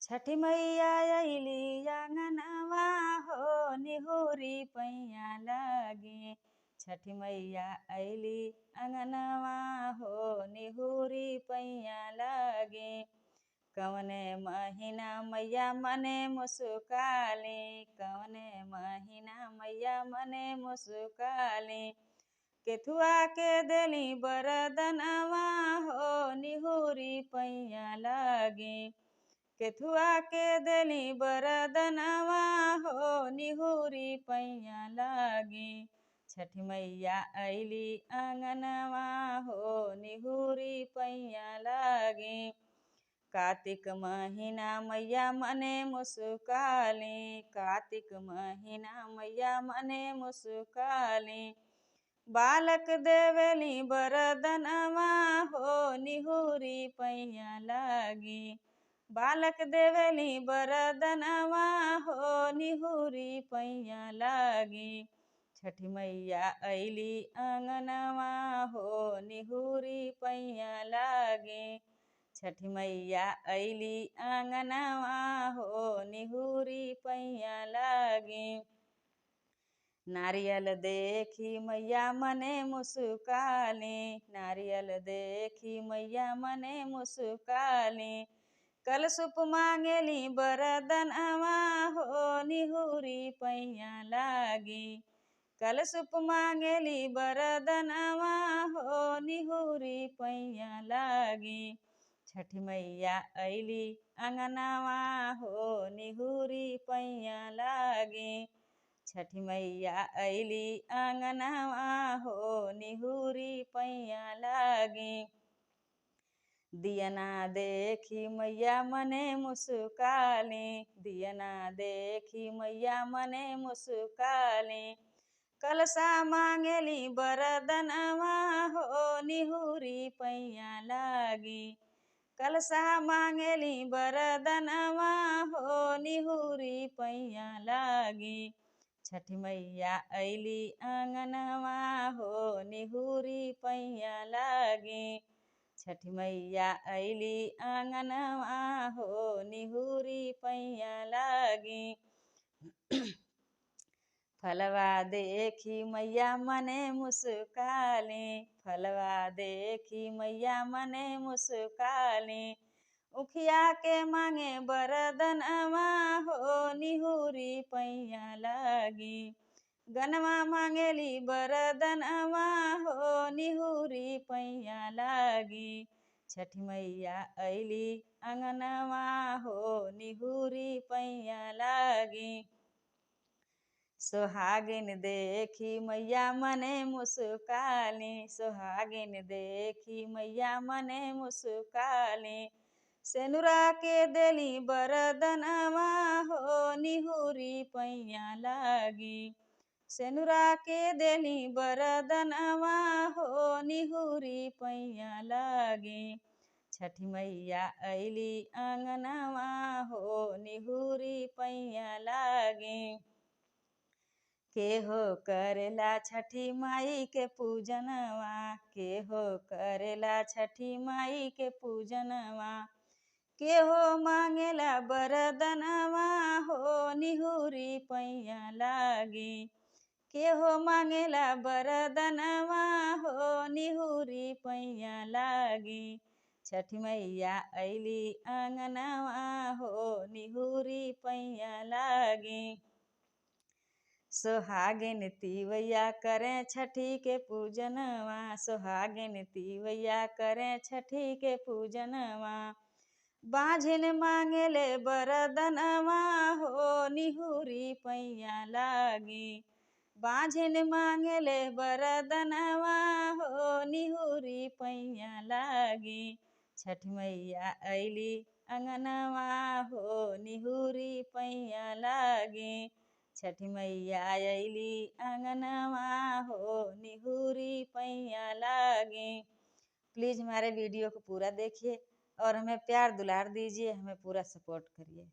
छठी मैया अइली आंगनवा हो निहुरी पैया लागे। छठी मैया अइली आंगनवा हो निहुरी पैया लागे। कवने महीना मैया मने मुस्काली, कवने महीना मैया मने मुस्काली। केथुआ के देली बरदनवा हो निहुरी पैया लागे। केथुआ के देली बरदनवा हो निहुरी पैया लागे। छठी मैया अइली आंगनवा हो निहुरी पैया लागे। कार्तिक महीना मैया मने मुस्काली, कार्तिक महीना मैया मने मुस्काली। बालक देवेली बरदनवा हो निहुरी पैया लागी। बालक देवेली बरदनवा हो निहुरी पैया लागी। छठी मैया अइली आंगनवा हो निहुरी पैया लागे। छठी मैया अइली आंगनवा हो निहुरी पैया लागे। नारियल देखी मैया मने मुस्काली, नारियल देखी मैया मने मुस्काली। कलशुप मांगेली बरदनवा हो निहुरी पैया लागी। कलशुप मांगेली बरदनवा हो निहुरी पैया लागी। छठी मैया अइली आंगनवा हो निहुरी पैया लागी। छठी मैया अइली आंगनवा हो निहुरी पैया लागी। दियना देखी मैया मने मुस्काली, दियना देखी मैया मने मुस्काली। कलशा मांगेली बरदनवा हो निहुरी पैया लागी। कलशा मांगेली बरदनवा हो निहुरी पैया लागी। छठी मैया अइली आंगनवा हो निहुरी पैया लागी। छठी मैया अइली आंगनवा हो निहुरी पैया लागी। फलवा देखी मैया मने मुस्काली, फलवा देखी मैया मने मुस्काली। उखिया के मांगे बरदनवा हो निहुरी पैया लागी। गनमा मांगेली बरदनवा हो निहुरी पैया लागी। छठी मैया अइली आंगनवा हो निहुरी पैया लागी। सोहागिन देखी मैया मने मुस्काली, सोहागिन देखी मैया मने मुस्काली। सेनुरा के देली बरदनवा हो निहुरी पैया लागी। सेनुरा के देली बरदनवा हो निहुरी पैया लागी। छठी मैया अइली आंगनवा हो निहुरी पैया लागी। केहो करेला छठी माई के पूजनवा, केहो करेला छठी माई के पूजनवा। केहो मांगेला बरदनवा हो निहुरी पैया लागी। केहो मांगेला बरदनवा हो निहुरी पैया लागी। छठी मैया अइली आंगनवा हो निहुरी पैया लागी। सोहागिन तिवैया करें छठी के पूजनवा, सोहागिन तिवैया करें छठी के पूजनवा। बाझिन मांगेले बरदनवा हो निहुरी पैया लागी। बाझिन मांगेले बरदनवा हो निहुरी पैया लागी। छठी मैया अइली आंगनवा हो निहुरी पैया लागी। छठी मैया अइली आंगनवा हो निहुरी पैया लागी। प्लीज़ हमारे वीडियो को पूरा देखिए और हमें प्यार दुलार दीजिए, हमें पूरा सपोर्ट करिए।